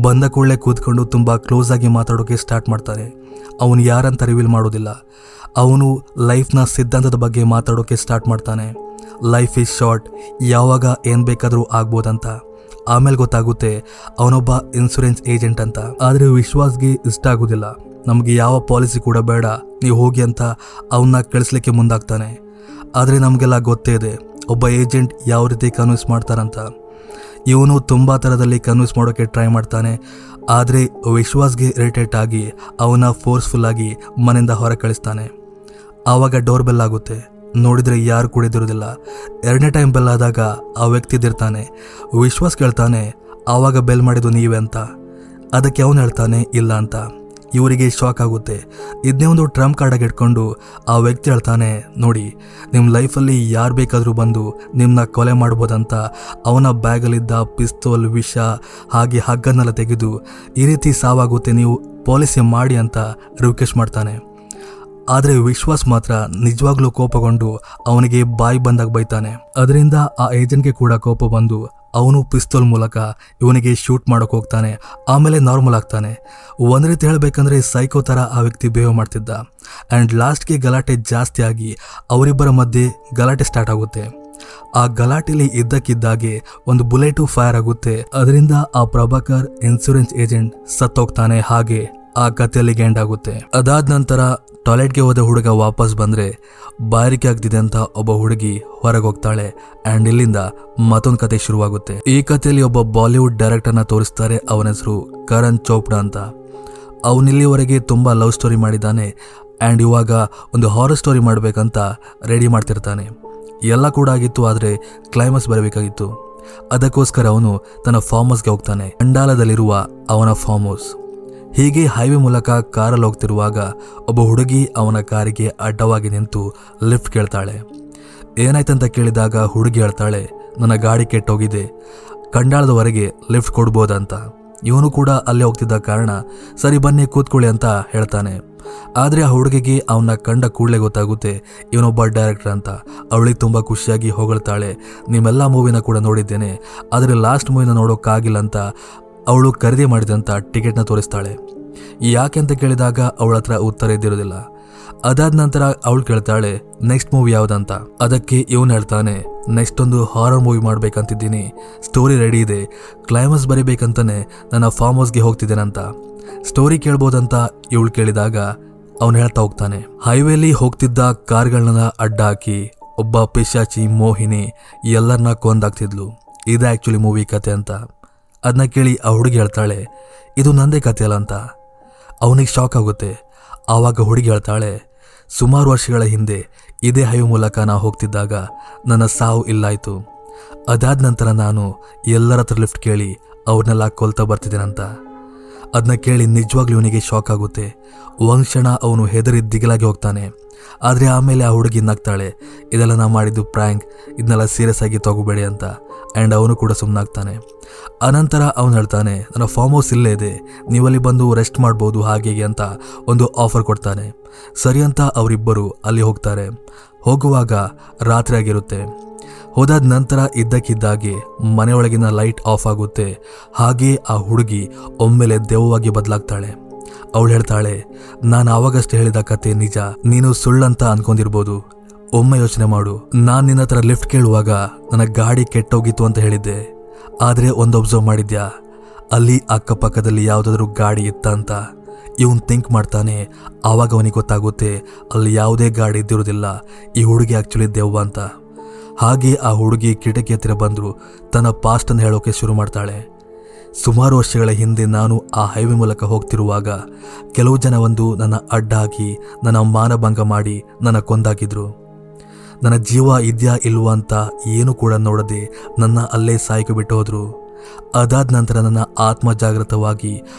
ಬಂದ ಕೂಡಲೇ ಕೂತ್ಕೊಂಡು ತುಂಬ ಕ್ಲೋಸ್ ಆಗಿ ಮಾತಾಡೋಕೆ ಸ್ಟಾರ್ಟ್ ಮಾಡ್ತಾನೆ. ಅವನು ಯಾರಂತ ರಿವೀಲ್ ಮಾಡೋದಿಲ್ಲ. ಅವನು ಲೈಫ್ನ ಸಿದ್ಧಾಂತದ ಬಗ್ಗೆ ಮಾತಾಡೋಕೆ ಸ್ಟಾರ್ಟ್ ಮಾಡ್ತಾನೆ. ಲೈಫ್ ಈಸ್ ಶಾರ್ಟ್, ಯಾವಾಗ ಏನು ಬೇಕಾದರೂ ಆಗ್ಬೋದಂತ. ಆಮೇಲೆ ಗೊತ್ತಾಗುತ್ತೆ ಅವನೊಬ್ಬ ಇನ್ಶೂರೆನ್ಸ್ ಏಜೆಂಟ್ ಅಂತ. ಆದರೆ ವಿಶ್ವಾಸ್ಗೆ ಇಷ್ಟ ಆಗೋದಿಲ್ಲ. ನಮಗೆ ಯಾವ ಪಾಲಿಸಿ ಕೂಡ ಬೇಡ, ನೀವು ಹೋಗಿ ಅಂತ ಅವನ್ನ ಕಳಿಸ್ಲಿಕ್ಕೆ ಮುಂದಾಗ್ತಾನೆ. ಆದರೆ ನಮಗೆಲ್ಲ ಗೊತ್ತೇ ಇದೆ ಒಬ್ಬ ಏಜೆಂಟ್ ಯಾವ ರೀತಿ ಕನ್ವಿನ್ಸ್ ಮಾಡ್ತಾರಂತ. ಇವನು ತುಂಬಾ ಥರದಲ್ಲಿ ಕನ್ವಿನ್ಸ್ ಮಾಡೋಕೆ ಟ್ರೈ ಮಾಡ್ತಾನೆ. ಆದರೆ ವಿಶ್ವಾಸ್ಗೆ ಇರಿಟೇಟ್ ಆಗಿ ಅವನ ಫೋರ್ಸ್ಫುಲ್ ಆಗಿ ಮನೆಯಿಂದ ಹೊರ ಕಳಿಸ್ತಾನೆ. ಆವಾಗ ಡೋರ್ ಬೆಲ್ ಆಗುತ್ತೆ. ನೋಡಿದರೆ ಯಾರು ಕುಡಿದಿರೋದಿಲ್ಲ. 2ನೇ ಟೈಮ್ ಬೆಲ್ ಆದಾಗ ಆ ವ್ಯಕ್ತಿ ಇದ್ದಿರ್ತಾನೆ. ವಿಶ್ವಾಸ್ ಕೇಳ್ತಾನೆ, ಆವಾಗ ಬೆಲ್ ಮಾಡಿದ್ದು ನೀವೇ ಅಂತ. ಅದಕ್ಕೆ ಅವನು ಹೇಳ್ತಾನೆ ಇಲ್ಲ ಅಂತ. ಇವರಿಗೆ ಶಾಕ್ ಆಗುತ್ತೆ. ಇದನ್ನೇ ಒಂದು ಟ್ರಂಪ್ ಕಾರ್ಡಾಗಿ ಇಟ್ಕೊಂಡು ಆ ವ್ಯಕ್ತಿ ಹೇಳ್ತಾನೆ, ನೋಡಿ ನಿಮ್ಮ ಲೈಫಲ್ಲಿ ಯಾರು ಬೇಕಾದರೂ ಬಂದು ನಿಮ್ಮನ್ನ ಕೊಲೆ ಮಾಡ್ಬೋದಂತ ಅವನ ಬ್ಯಾಗಲ್ಲಿದ್ದ ಪಿಸ್ತೂಲ್, ವಿಷ ಹಾಗೆ ಹಗ್ಗನ್ನೆಲ್ಲ ತೆಗೆದು ಈ ರೀತಿ ಸಾವಾಗುತ್ತೆ, ನೀವು ಪಾಲಿಸಿ ಮಾಡಿ ಅಂತ ರಿಕ್ವೆಸ್ಟ್ ಮಾಡ್ತಾನೆ. ಆದರೆ ವಿಶ್ವಾಸ್ ಮಾತ್ರ ನಿಜವಾಗ್ಲೂ ಕೋಪಗೊಂಡು ಅವನಿಗೆ ಬಾಯಿ ಬಂದಾಗ ಬೈತಾನೆ. ಅದರಿಂದ ಆ ಏಜೆಂಟ್ಗೆ ಕೂಡ ಕೋಪ ಬಂದು ಅವನು ಪಿಸ್ತೂಲ್ ಮೂಲಕ ಇವನಿಗೆ ಶೂಟ್ ಮಾಡೋಕೆ ಹೋಗ್ತಾನೆ. ಆಮೇಲೆ ನಾರ್ಮಲ್ ಆಗ್ತಾನೆ. ಒಂದು ರೀತಿ ಹೇಳಬೇಕಂದ್ರೆ ಸೈಕೋ ಥರ ಆ ವ್ಯಕ್ತಿ ಬಿಹೇವ್ ಮಾಡ್ತಿದ್ದ. ಆ್ಯಂಡ್ ಲಾಸ್ಟ್ಗೆ ಗಲಾಟೆ ಜಾಸ್ತಿ ಆಗಿ ಅವರಿಬ್ಬರ ಮಧ್ಯೆ ಗಲಾಟೆ ಸ್ಟಾರ್ಟ್ ಆಗುತ್ತೆ. ಆ ಗಲಾಟೆಯಲ್ಲಿ ಇದ್ದಕ್ಕಿದ್ದಾಗೆ ಒಂದು ಬುಲೆಟು ಫೈರ್ ಆಗುತ್ತೆ. ಅದರಿಂದ ಆ ಪ್ರಭಾಕರ್ ಇನ್ಶೂರೆನ್ಸ್ ಏಜೆಂಟ್ ಸತ್ತೋಗ್ತಾನೆ. ಹಾಗೆ ಆ ಕಥೆಯಲ್ಲಿ ಎಂಡ್ ಆಗುತ್ತೆ. ಅದಾದ ನಂತರ ಟಾಯ್ಲೆಟ್ಗೆ ಹೋದ ಹುಡುಗ ವಾಪಸ್ ಬಂದ್ರೆ ಬಾರಿಕೆ ಆಗ್ತಿದೆ ಅಂತ ಒಬ್ಬ ಹುಡುಗಿ ಹೊರಗೆ ಹೋಗ್ತಾಳೆ. ಆ್ಯಂಡ್ ಇಲ್ಲಿಂದ ಮತ್ತೊಂದು ಕತೆ ಶುರುವಾಗುತ್ತೆ. ಈ ಕಥೆಯಲ್ಲಿ ಒಬ್ಬ ಬಾಲಿವುಡ್ ಡೈರೆಕ್ಟರ್ನ ತೋರಿಸ್ತಾರೆ. ಅವನ ಹೆಸರು ಕರಣ್ ಚೋಪ್ಡಾ ಅಂತ. ಅವನಿಲ್ಲಿವರೆಗೆ ತುಂಬ ಲವ್ ಸ್ಟೋರಿ ಮಾಡಿದ್ದಾನೆ. ಆ್ಯಂಡ್ ಇವಾಗ ಒಂದು ಹಾರರ್ ಸ್ಟೋರಿ ಮಾಡಬೇಕಂತ ರೆಡಿ ಮಾಡ್ತಿರ್ತಾನೆ. ಎಲ್ಲ ಕೂಡ ಆಗಿತ್ತು, ಆದರೆ ಕ್ಲೈಮ್ಯಾಕ್ಸ್ ಬರಬೇಕಾಗಿತ್ತು. ಅದಕ್ಕೋಸ್ಕರ ಅವನು ತನ್ನ ಫಾರ್ಮ್ ಹೌಸ್ಗೆ ಹೋಗ್ತಾನೆ. ಖಂಡಾಲದಲ್ಲಿರುವ ಅವನ ಫಾರ್ಮ್ ಹೌಸ್. ಹೀಗೆ ಹೈವೇ ಮೂಲಕ ಕಾರಲ್ಲಿ ಹೋಗ್ತಿರುವಾಗ ಒಬ್ಬ ಹುಡುಗಿ ಅವನ ಕಾರಿಗೆ ಅಡ್ಡವಾಗಿ ನಿಂತು ಲಿಫ್ಟ್ ಕೇಳ್ತಾಳೆ. ಏನಾಯ್ತಂತ ಕೇಳಿದಾಗ ಹುಡುಗಿ ಹೇಳ್ತಾಳೆ, ನನ್ನ ಗಾಡಿ ಕೆಟ್ಟೋಗಿದೆ, ಖಂಡಾಳದವರೆಗೆ ಲಿಫ್ಟ್ ಕೊಡ್ಬೋದಂತ. ಇವನು ಕೂಡ ಅಲ್ಲೇ ಹೋಗ್ತಿದ್ದ ಕಾರಣ ಸರಿ ಬನ್ನಿ ಕೂತ್ಕೊಳ್ಳಿ ಅಂತ ಹೇಳ್ತಾನೆ. ಆದರೆ ಆ ಹುಡುಗಿಗೆ ಅವನ್ನ ಕಂಡ ಕೂಡಲೇ ಗೊತ್ತಾಗುತ್ತೆ ಇವನೊಬ್ಬ ಡೈರೆಕ್ಟರ್ ಅಂತ. ಅವಳಿಗೆ ತುಂಬ ಖುಷಿಯಾಗಿ ಹೊಗಳ್ತಾಳೆ, ನಿಮ್ಮೆಲ್ಲ ಮೂವಿನ ಕೂಡ ನೋಡಿದ್ದೇನೆ, ಆದರೆ ಲಾಸ್ಟ್ ಮೂವಿನ ನೋಡೋಕ್ಕಾಗಿಲ್ಲ ಅಂತ ಅವಳು ಖರೀದಿ ಮಾಡಿದಂಥ ಟಿಕೆಟ್ನ ತೋರಿಸ್ತಾಳೆ. ಯಾಕೆ ಅಂತ ಕೇಳಿದಾಗ ಅವಳ ಹತ್ರ ಉತ್ತರ ಇದ್ದಿರೋದಿಲ್ಲ. ಅದಾದ ನಂತರ ಅವಳು ಕೇಳ್ತಾಳೆ ನೆಕ್ಸ್ಟ್ ಮೂವಿ ಯಾವುದಂತ. ಅದಕ್ಕೆ ಇವನು ಹೇಳ್ತಾನೆ, ನೆಕ್ಸ್ಟ್ ಒಂದು ಹಾರರ್ ಮೂವಿ ಮಾಡ್ಬೇಕಂತಿದ್ದೀನಿ, ಸ್ಟೋರಿ ರೆಡಿ ಇದೆ, ಕ್ಲೈಮ್ಯಾಕ್ಸ್ ಬರೀಬೇಕಂತಾನೆ ನನ್ನ ಫಾರ್ಮ್ ಹೌಸ್ಗೆ ಹೋಗ್ತಿದ್ದೇನಂತ. ಸ್ಟೋರಿ ಕೇಳ್ಬೋದಂತ ಇವಳು ಕೇಳಿದಾಗ ಅವನು ಹೇಳ್ತಾ ಹೋಗ್ತಾನೆ, ಹೈವೇಲಿ ಹೋಗ್ತಿದ್ದ ಕಾರ್ಗಳನ್ನ ಅಡ್ಡ ಹಾಕಿ ಒಬ್ಬ ಪಿಶಾಚಿ ಮೋಹಿನಿ ಎಲ್ಲರನ್ನ ಕೊಂದಾಗ್ತಿದ್ಲು, ಇದು ಆ್ಯಕ್ಚುಲಿ ಮೂವಿ ಕತೆ ಅಂತ. ಅದನ್ನ ಕೇಳಿ ಆ ಹುಡುಗಿ ಹೇಳ್ತಾಳೆ, ಇದು ನಂದೇ ಕತೆ ಅಲ್ಲ ಅಂತ. ಅವನಿಗೆ ಶಾಕ್ ಆಗುತ್ತೆ. ಆವಾಗ ಹುಡುಗಿ ಹೇಳ್ತಾಳೆ, ಸುಮಾರು ವರ್ಷಗಳ ಹಿಂದೆ ಇದೇ ಹೈವೇ ಮೂಲಕ ನಾ ಹೋಗ್ತಿದ್ದಾಗ ನನ್ನ ಸಾವು ಇಲ್ಲಾಯಿತು. ಅದಾದ ನಂತರ ನಾನು ಎಲ್ಲರ ಹತ್ರ ಲಿಫ್ಟ್ ಕೇಳಿ ಅವ್ರನ್ನೆಲ್ಲ ಕೊಲ್ತಾ ಬರ್ತಿದ್ದೇನಂತ. ಅದನ್ನ ಕೇಳಿ ನಿಜವಾಗ್ಲೂ ಇವನಿಗೆ ಶಾಕ್ ಆಗುತ್ತೆ. ಒಂದು ಕ್ಷಣ ಅವನು ಹೆದರಿ ದಿಗಿಲಾಗಿ ಹೋಗ್ತಾನೆ. ಆದರೆ ಆಮೇಲೆ ಆ ಹುಡುಗಿ ನಗ್ತಾಳೆ, ಇದೆಲ್ಲ ನಾ ಮಾಡಿದ್ದು ಪ್ರ್ಯಾಂಕ್, ಇದನ್ನೆಲ್ಲ ಸೀರಿಯಸ್ ಆಗಿ ತಗೋಬೇಡಿ ಅಂತ. ಆ್ಯಂಡ್ ಅವನು ಕೂಡ ಸುಮ್ಮನಾಗ್ತಾನೆ. ಅನಂತರ ಅವನು ಹೇಳ್ತಾನೆ, ನನ್ನ ಫಾರ್ಮ್ ಹೌಸ್ ಇಲ್ಲೇ ಇದೆ, ನೀವಲ್ಲಿ ಬಂದು ರೆಸ್ಟ್ ಮಾಡ್ಬೋದು ಹಾಗೆ ಅಂತ ಒಂದು ಆಫರ್ ಕೊಡ್ತಾನೆ. ಸರಿ ಅಂತ ಅವರಿಬ್ಬರು ಅಲ್ಲಿ ಹೋಗ್ತಾರೆ. ಹೋಗುವಾಗ ರಾತ್ರಿ ಆಗಿರುತ್ತೆ. ಹೋದಾದ ನಂತರ ಇದ್ದಕ್ಕಿದ್ದಾಗೆ ಮನೆಯೊಳಗಿನ ಲೈಟ್ ಆಫ್ ಆಗುತ್ತೆ. ಹಾಗೆ ಆ ಹುಡುಗಿ ಒಮ್ಮೆಲೆ ದೆವ್ವವಾಗಿ ಬದಲಾಗ್ತಾಳೆ. ಅವಳು ಹೇಳ್ತಾಳೆ, ನಾನು ಆವಾಗಷ್ಟೇ ಹೇಳಿದ ಕತೆ ನಿಜ, ನೀನು ಸುಳ್ಳಂತ ಅನ್ಕೊಂಡಿರ್ಬೋದು, ಒಮ್ಮೆ ಯೋಚನೆ ಮಾಡು, ನಾನು ನಿನ್ನ ಹತ್ರ ಲಿಫ್ಟ್ ಕೇಳುವಾಗ ನನ್ನ ಗಾಡಿ ಕೆಟ್ಟೋಗಿತ್ತು ಅಂತ ಹೇಳಿದ್ದೆ, ಆದರೆ ಒಂದು ಅಬ್ಸರ್ವ್ ಮಾಡಿದ್ಯಾ, ಅಲ್ಲಿ ಅಕ್ಕಪಕ್ಕದಲ್ಲಿ ಯಾವುದಾದ್ರೂ ಗಾಡಿ ಇತ್ತ ಅಂತ. ಇವನು ಥಿಂಕ್ ಮಾಡ್ತಾನೆ. ಆವಾಗ ಅವನಿಗೆ ಗೊತ್ತಾಗುತ್ತೆ ಅಲ್ಲಿ ಯಾವುದೇ ಗಾಡಿ ಇದ್ದಿರೋದಿಲ್ಲ, ಈ ಹುಡುಗಿ ಆ್ಯಕ್ಚುಲಿ ದೆವ್ವ ಅಂತ. ಹಾಗೆ ಆ ಹುಡುಗಿ ಕಿಟಕಿ ಹತ್ತಿರ ಬಂದರು ತನ್ನ ಪಾಸ್ಟನ್ನು ಹೇಳೋಕೆ ಶುರು ಮಾಡ್ತಾಳೆ. ಸುಮಾರು ವರ್ಷಗಳ ಹಿಂದೆ ನಾನು ಆ ಹೈವೇ ಮೂಲಕ ಹೋಗ್ತಿರುವಾಗ ಕೆಲವು ಜನ ಒಂದು ನನ್ನ ಅಡ್ಡ ಹಾಕಿ ನನ್ನ ಮಾನಭಂಗ ಮಾಡಿ ನನ್ನ ಕೊಂದಾಕಿದ್ರು. ನನ್ನ ಜೀವ ಇದೆಯಾ ಇಲ್ವಾ ಅಂತ ಏನು ಕೂಡ ನೋಡದೆ ನನ್ನ ಅಲ್ಲೇ ಸಾಯ್ಕೆ ಬಿಟ್ಟು ಹೋದ್ರು. ಅದಾದ ನಂತರ ನನ್ನ ಆತ್ಮ ಜಾಗೃತವಾಗಿ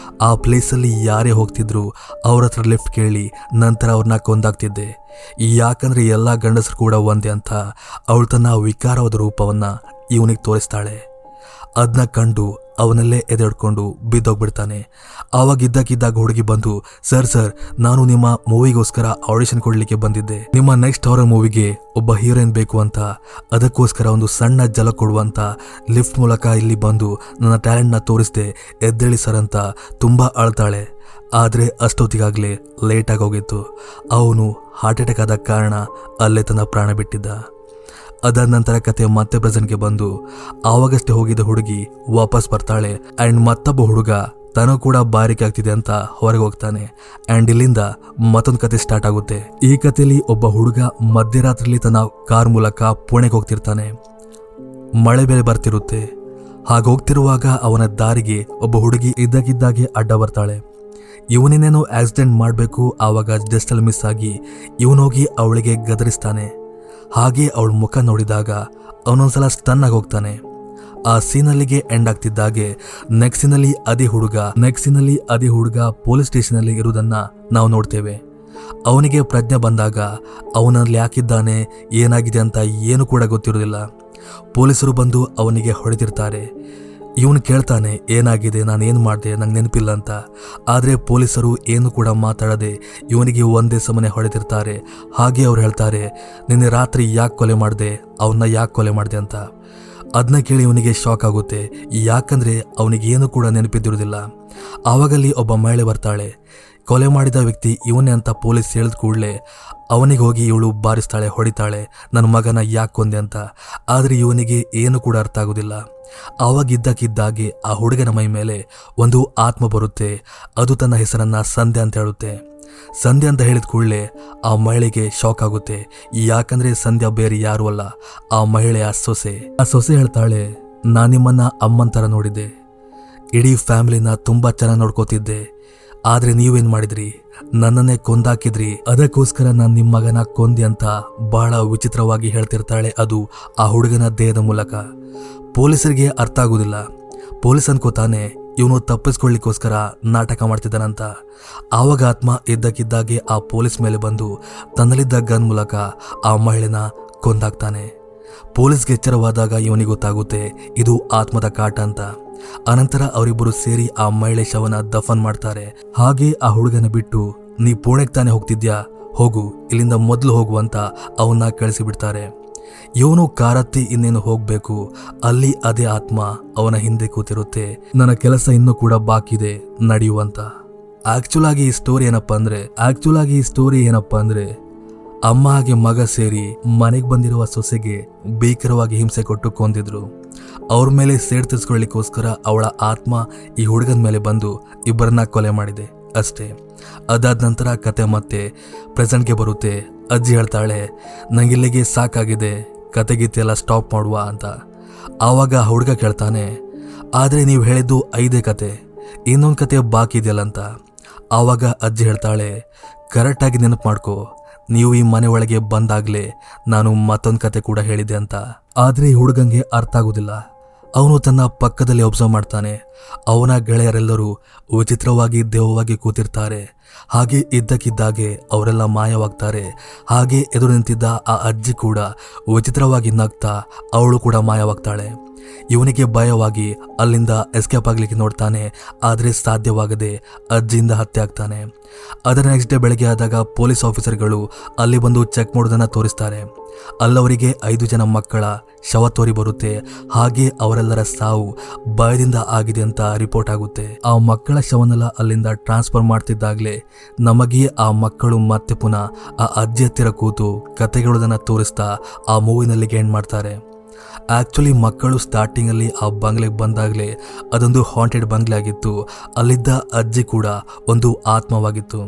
ಆ ಪ್ಲೇಸಲ್ಲಿ ಯಾರೇ ಹೋಗ್ತಿದ್ರು ಅವ್ರ ಹತ್ರ ಲಿಫ್ಟ್ ಕೇಳಿ ನಂತರ ಅವ್ರನ್ನ ಕೊಂದಾಗ್ತಿದ್ದೆ. ಯಾಕಂದರೆ ಎಲ್ಲ ಗಂಡಸರು ಕೂಡ ಒಂದೇ ಅಂತ ಅವಳು ತನ್ನ ವಿಕಾರವಾದ ರೂಪವನ್ನು ಇವನಿಗೆ ತೋರಿಸ್ತಾಳೆ. ಅದನ್ನ ಕಂಡು ಅವನಲ್ಲೇ ಎದೆಡ್ಕೊಂಡು ಬಿದ್ದೋಗ್ಬಿಡ್ತಾನೆ. ಆವಾಗ ಇದ್ದಕ್ಕಿದ್ದಾಗ ಹುಡುಗಿ ಬಂದು, ಸರ್ ನಾನು ನಿಮ್ಮ ಮೂವಿಗೋಸ್ಕರ ಆಡಿಷನ್ ಕೊಡಲಿಕ್ಕೆ ಬಂದಿದ್ದೆ, ನಿಮ್ಮ ನೆಕ್ಸ್ಟ್ ಹಾರರ್ ಮೂವಿಗೆ ಒಬ್ಬ ಹೀರೋಯಿನ್ ಬೇಕು ಅಂತ, ಅದಕ್ಕೋಸ್ಕರ ಒಂದು ಸಣ್ಣ ಜಲ ಕೊಡುವಂತ ಲಿಫ್ಟ್ ಮೂಲಕ ಇಲ್ಲಿ ಬಂದು ನನ್ನ ಟ್ಯಾಲೆಂಟ್ನ ತೋರಿಸ್ದೆ, ಎದ್ದೇಳಿ ಸರ್ ಅಂತ ತುಂಬ ಅಳ್ತಾಳೆ. ಆದರೆ ಅಷ್ಟೊತ್ತಿಗಾಗಲೇ ಲೇಟಾಗಿ ಹೋಗಿತ್ತು. ಅವನು ಹಾರ್ಟ್ ಅಟ್ಯಾಕ್ ಆದ ಕಾರಣ ಅಲ್ಲೇ ತನ್ನ ಪ್ರಾಣ ಬಿಟ್ಟಿದ್ದ. ಅದಾದ ನಂತರ ಕತೆ ಮತ್ತೆ ಪ್ರೆಸೆಂಟ್ಗೆ ಬಂದು ಆವಾಗಷ್ಟೇ ಹೋಗಿದ್ದ ಹುಡುಗಿ ವಾಪಸ್ ಬರ್ತಾಳೆ. ಆ್ಯಂಡ್ ಮತ್ತೊಬ್ಬ ಹುಡುಗ ತನೂ ಕೂಡ ಬಾರಿಕೆ ಆಗ್ತಿದೆ ಅಂತ ಹೊರಗೆ ಹೋಗ್ತಾನೆ. ಆ್ಯಂಡ್ ಇಲ್ಲಿಂದ ಮತ್ತೊಂದು ಕತೆ ಸ್ಟಾರ್ಟ್ ಆಗುತ್ತೆ. ಈ ಕಥೆಯಲ್ಲಿ ಒಬ್ಬ ಹುಡುಗ ಮಧ್ಯರಾತ್ರಿಲಿ ತನ್ನ ಕಾರ್ ಮೂಲಕ ಪುಣೆಗೆ ಹೋಗ್ತಿರ್ತಾನೆ. ಮಳೆ ಬೇರೆ ಬರ್ತಿರುತ್ತೆ. ಹಾಗೋಗ್ತಿರುವಾಗ ಅವನ ದಾರಿಗೆ ಒಬ್ಬ ಹುಡುಗಿ ಇದ್ದಕ್ಕಿದ್ದಾಗೆ ಅಡ್ಡ ಬರ್ತಾಳೆ. ಇವನೇನೇನೋ ಆಕ್ಸಿಡೆಂಟ್ ಮಾಡಬೇಕು, ಆವಾಗ ಜಸ್ಟಲ್ಲಿ ಮಿಸ್ ಆಗಿ ಇವನೋಗಿ ಅವಳಿಗೆ ಗದರಿಸ್ತಾನೆ. ಹಾಗೆ ಅವಳ ಮುಖ ನೋಡಿದಾಗ ಅವನೊಂದ್ಸಲ ಸ್ಟನ್ ಆಗಿ ಹೋಗ್ತಾನೆ. ಆ ಸೀನಲ್ಲಿಗೆ ಎಂಡ್ ಆಗ್ತಿದ್ದಾಗೆ ನೆಕ್ಸ್ಟ್ ಸೀನಲ್ಲಿ ಅದೇ ಹುಡುಗ ಪೊಲೀಸ್ ಸ್ಟೇಷನ್ ಅಲ್ಲಿ ಇರುವುದನ್ನ ನಾವು ನೋಡ್ತೇವೆ. ಅವನಿಗೆ ಪ್ರಜ್ಞೆ ಬಂದಾಗ ಅವನಲ್ಲಿ ಯಾಕಿದ್ದಾನೆ, ಏನಾಗಿದೆ ಅಂತ ಏನು ಕೂಡ ಗೊತ್ತಿರೋದಿಲ್ಲ. ಪೊಲೀಸರು ಬಂದು ಅವನಿಗೆ ಹೊಡೆದಿರ್ತಾರೆ. ಇವನು ಕೇಳ್ತಾನೆ, ಏನಾಗಿದೆ, ನಾನೇನು ಮಾಡಿದೆ, ನಂಗೆ ನೆನಪಿಲ್ಲ ಅಂತ. ಆದರೆ ಪೊಲೀಸರು ಏನು ಕೂಡ ಮಾತಾಡದೆ ಇವನಿಗೆ ಒಂದೇ ಸಮನೆ ಹೊಡೆದಿರ್ತಾರೆ. ಹಾಗೆ ಅವ್ರು ಹೇಳ್ತಾರೆ, ನಿನ್ನೆ ರಾತ್ರಿ ಯಾಕೆ ಕೊಲೆ ಮಾಡಿದೆ, ಅವನ್ನ ಯಾಕೆ ಕೊಲೆ ಮಾಡಿದೆ ಅಂತ. ಅದನ್ನ ಕೇಳಿ ಇವನಿಗೆ ಶಾಕ್ ಆಗುತ್ತೆ. ಯಾಕಂದ್ರೆ ಅವನಿಗೆ ಏನು ಕೂಡ ನೆನಪಿದ್ದಿರೋದಿಲ್ಲ. ಆವಾಗಲ್ಲಿ ಒಬ್ಬ ಮಹಿಳೆ ಬರ್ತಾಳೆ. ಕೊಲೆ ಮಾಡಿದ ವ್ಯಕ್ತಿ ಇವನೇ ಅಂತ ಪೊಲೀಸ್ ಹೇಳಿದ ಕೂಡಲೇ ಅವನಿಗೆ ಹೋಗಿ ಇವಳು ಬಾರಿಸ್ತಾಳೆ, ಹೊಡಿತಾಳೆ, ನನ್ನ ಮಗನ ಯಾಕೆ ಕೊಂದೆ ಅಂತ. ಆದರೆ ಇವನಿಗೆ ಏನು ಕೂಡ ಅರ್ಥ ಆಗೋದಿಲ್ಲ. ಆವಾಗಿದ್ದಕ್ಕಿದ್ದಾಗೆ ಆ ಹುಡುಗನ ಮೈ ಮೇಲೆ ಒಂದು ಆತ್ಮ ಬರುತ್ತೆ. ಅದು ತನ್ನ ಹೆಸರನ್ನ ಸಂಧ್ಯಾ ಅಂತ ಹೇಳುತ್ತೆ. ಸಂಧ್ಯಾ ಅಂತ ಹೇಳಿದ ಕೂಡಲೇ ಆ ಮಹಿಳೆಗೆ ಶಾಕ್ ಆಗುತ್ತೆ. ಯಾಕಂದ್ರೆ ಸಂಧ್ಯಾ ಬೇರೆ ಯಾರು ಅಲ್ಲ, ಆ ಮಹಿಳೆಯ ಸೊಸೆ. ಆ ಸೊಸೆ ಹೇಳ್ತಾಳೆ, ನಾನು ನಿಮ್ಮನ್ನ ಅಮ್ಮನ ಥರ ನೋಡಿದ್ದೆ, ಇಡೀ ಫ್ಯಾಮಿಲಿನ ತುಂಬಾ ಚೆನ್ನಾಗಿ ನೋಡ್ಕೋತಿದ್ದೆ. ಆದ್ರೆ ನೀವೇನ್ ಮಾಡಿದ್ರಿ, ನನ್ನನ್ನೇ ಕೊಂದಾಕಿದ್ರಿ, ಅದಕ್ಕೋಸ್ಕರ ನಾನು ನಿಮ್ಮ ಮಗನ ಕೊಂದೆ ಅಂತ ಬಹಳ ವಿಚಿತ್ರವಾಗಿ ಹೇಳ್ತಿರ್ತಾಳೆ. ಅದು ಆ ಹುಡುಗನ ದೇಹದ ಮೂಲಕ. ಪೊಲೀಸರಿಗೆ ಅರ್ಥ ಆಗುದಿಲ್ಲ. ಪೊಲೀಸ್ ಅನ್ಕೋತಾನೆ ಇವನು ತಪ್ಪಿಸ್ಕೊಳ್ಳಿಕ್ಕೋಸ್ಕರ ನಾಟಕ ಮಾಡ್ತಿದ್ದಾನಂತ. ಆವಾಗ ಆತ್ಮ ಇದ್ದಕ್ಕಿದ್ದಾಗೆ ಆ ಪೊಲೀಸ್ ಮೇಲೆ ಬಂದು ತನ್ನಲ್ಲಿದ್ದ ಗನ್ ಮೂಲಕ ಆ ಮಹಿಳೆನ ಕೊಂದಾಕ್ತಾನೆ. ಪೊಲೀಸ್ಗೆ ಎಚ್ಚರವಾದಾಗ ಇವನಿಗೆ ಗೊತ್ತಾಗುತ್ತೆ ಇದು ಆತ್ಮದ ಕಾಟ ಅಂತ. ಅನಂತರ ಅವರಿಬ್ಬರು ಸೇರಿ ಆ ಮಹಿಳೆ ಶವನ ದಫನ್ ಮಾಡ್ತಾರೆ. ಹಾಗೆ ಆ ಹುಡುಗನ ಬಿಟ್ಟು, ನೀ ಪುಣೆಗೆ ತಾನೇ ಹೋಗ್ತಿದ್ಯಾ, ಹೋಗು, ಇಲ್ಲಿಂದ ಮೊದಲು ಹೋಗು ಅಂತ ಅವನ್ನ ಕಳಿಸಿಬಿಡ್ತಾರೆ. ಇವನು ಕಾರತ್ತಿ ಇನ್ನೇನು ಹೋಗ್ಬೇಕು, ಅಲ್ಲಿ ಅದೇ ಆತ್ಮ ಅವನ ಹಿಂದೆ ಕೂತಿರುತ್ತೆ. ನನ್ನ ಕೆಲಸ ಇನ್ನೂ ಕೂಡ ಬಾಕಿ ಇದೆ, ನಡೆಯುವಂತ. ಆಕ್ಚುಲ್ ಆಗಿ ಈ ಸ್ಟೋರಿ ಏನಪ್ಪಾ ಅಂದ್ರೆ ಅಮ್ಮ ಹಾಗೆ ಮಗ ಸೇರಿ ಮನೆಗೆ ಬಂದಿರುವ ಸೊಸೆಗೆ ಭೀಕರವಾಗಿ ಹಿಂಸೆ ಕೊಟ್ಟು ಕೊಂದಿದ್ರು. ಅವ್ರ ಮೇಲೆ ಸೇಡ್ ತೀರ್ಸ್ಕೊಳ್ಳಿಕ್ಕೋಸ್ಕರ ಅವಳ ಆತ್ಮ ಈ ಹುಡುಗನ ಮೇಲೆ ಬಂದು ಇಬ್ಬರನ್ನ ಕೊಲೆ ಮಾಡಿದೆ ಅಷ್ಟೇ. ಅದಾದ ನಂತರ ಕತೆ ಮತ್ತೆ ಪ್ರೆಸೆಂಟ್ಗೆ ಬರುತ್ತೆ. ಅಜ್ಜಿ ಹೇಳ್ತಾಳೆ, ನಂಗಿಲ್ಲಿಗೆ ಸಾಕಾಗಿದೆ, ಕತೆಗೀತೆ ಎಲ್ಲ ಸ್ಟಾಪ್ ಮಾಡುವ ಅಂತ. ಆವಾಗ ಹುಡುಗ ಕೇಳ್ತಾನೆ, ಆದರೆ ನೀವು ಹೇಳಿದ್ದು 5 ಕತೆ, ಇನ್ನೊಂದು ಕತೆ ಬಾಕಿ ಇದೆಯಲ್ಲ ಅಂತ. ಆವಾಗ ಅಜ್ಜಿ ಹೇಳ್ತಾಳೆ, ಕರೆಕ್ಟಾಗಿ ನೆನಪು ಮಾಡ್ಕೋ, ನೀವು ಈ ಮನೆ ಒಳಗೆ ಬಂದಾಗ್ಲೇ ನಾನು ಮತ್ತೊಂದು ಕತೆ ಕೂಡ ಹೇಳಿದ್ದೆ ಅಂತ. ಆದರೆ ಈ ಹುಡುಗಂಗೆ ಅರ್ಥ ಆಗೋದಿಲ್ಲ. ಅವನು ತನ್ನ ಪಕ್ಕದಲ್ಲಿ ಒಬ್ಸರ್ವ್ ಮಾಡ್ತಾನೆ. ಅವನ ಗೆಳೆಯರೆಲ್ಲರೂ ವಿಚಿತ್ರವಾಗಿ ದೇವವಾಗಿ ಕೂತಿರ್ತಾರೆ. ಹಾಗೆ ಇದ್ದಕ್ಕಿದ್ದಾಗೆ ಅವರೆಲ್ಲ ಮಾಯವಾಗ್ತಾರೆ. ಹಾಗೆ ಎದುರು ನಿಂತಿದ್ದ ಆ ಅಜ್ಜಿ ಕೂಡ ವಿಚಿತ್ರವಾಗಿ ನಗ್ತಾ ಅವಳು ಕೂಡ ಮಾಯವಾಗ್ತಾಳೆ. ಇವನಿಗೆ ಭಯವಾಗಿ ಅಲ್ಲಿಂದ ಎಸ್ಕೇಪ್ ಆಗ್ಲಿಕ್ಕೆ ನೋಡ್ತಾನೆ. ಆದರೆ ಸಾಧ್ಯವಾಗದೆ ಅಜ್ಜಿಯಿಂದ ಹತ್ಯೆ ಆಗ್ತಾನೆ. ಅದರ ನೆಕ್ಸ್ಟ್ ಡೇ ಬೆಳಗ್ಗೆ ಆದಾಗ ಪೊಲೀಸ್ ಆಫೀಸರ್ಗಳು ಅಲ್ಲಿ ಬಂದು ಚೆಕ್ ಮಾಡೋದನ್ನ ತೋರಿಸ್ತಾರೆ. ಅಲ್ಲವರಿಗೆ 5 ಜನ ಮಕ್ಕಳ ಶವ ತೋರಿ ಬರುತ್ತೆ. ಹಾಗೆ ಅವರೆಲ್ಲರ ಸಾವು ಭಯದಿಂದ ಆಗಿದೆ ಅಂತ ರಿಪೋರ್ಟ್ ಆಗುತ್ತೆ. ಆ ಮಕ್ಕಳ ಶವನೆಲ್ಲ ಅಲ್ಲಿಂದ ಟ್ರಾನ್ಸ್ಫರ್ ಮಾಡ್ತಿದ್ದಾಗ್ಲೇ ನಮಗೆ ಆ ಮಕ್ಕಳು ಮತ್ತೆ ಪುನಃ ಆ ಅಜ್ಜಿ ಹತ್ತಿರ ಕೂತು ಕತೆಗಳನ್ನ ತೋರಿಸ್ತಾ ಆ ಮೂವಿನಲ್ಲಿ ಎಂಡ್ ಮಾಡ್ತಾರೆ. ಆಕ್ಚುಲಿ ಮಕ್ಕಳು ಸ್ಟಾರ್ಟಿಂಗ್ ಅಲ್ಲಿ ಆ ಬಂಗ್ಲೆಗೆ ಬಂದಾಗಲೇ ಅದೊಂದು ಹಾಂಟೆಡ್ ಬಂಗ್ಲೆ ಆಗಿತ್ತು. ಅಲ್ಲಿದ್ದ ಅಜ್ಜಿ ಕೂಡ ಒಂದು ಆತ್ಮವಾಗಿತ್ತು.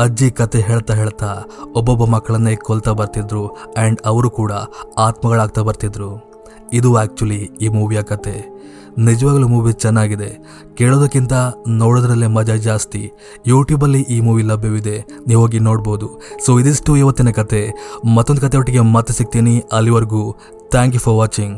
ಅಜ್ಜಿ ಕತೆ ಹೇಳ್ತಾ ಒಬ್ಬೊಬ್ಬ ಮಕ್ಕಳನ್ನೇ ಕೊಲ್ತಾ ಬರ್ತಿದ್ರು ಆ್ಯಂಡ್ ಅವರು ಕೂಡ ಆತ್ಮಗಳಾಗ್ತಾ ಬರ್ತಿದ್ರು. ಇದು ಆಕ್ಚುಲಿ ಈ ಮೂವಿಯ ಕತೆ. ನಿಜವಾಗ್ಲೂ ಮೂವಿ ಚೆನ್ನಾಗಿದೆ, ಕೇಳೋದಕ್ಕಿಂತ ನೋಡೋದ್ರಲ್ಲೇ ಮಜಾ ಜಾಸ್ತಿ. ಯೂಟ್ಯೂಬಲ್ಲಿ ಈ ಮೂವಿ ಲಭ್ಯವಿದೆ, ನೀವು ಹೋಗಿ ನೋಡ್ಬೋದು. ಸೊ ಇದಿಷ್ಟು ಇವತ್ತಿನ ಕತೆ. ಮತ್ತೊಂದು ಕತೆ ಒಟ್ಟಿಗೆ ಮತ್ತೆ ಸಿಗ್ತೀನಿ. ಅಲ್ಲಿವರೆಗೂ ಥ್ಯಾಂಕ್ ಯು ಫಾರ್ ವಾಚಿಂಗ್.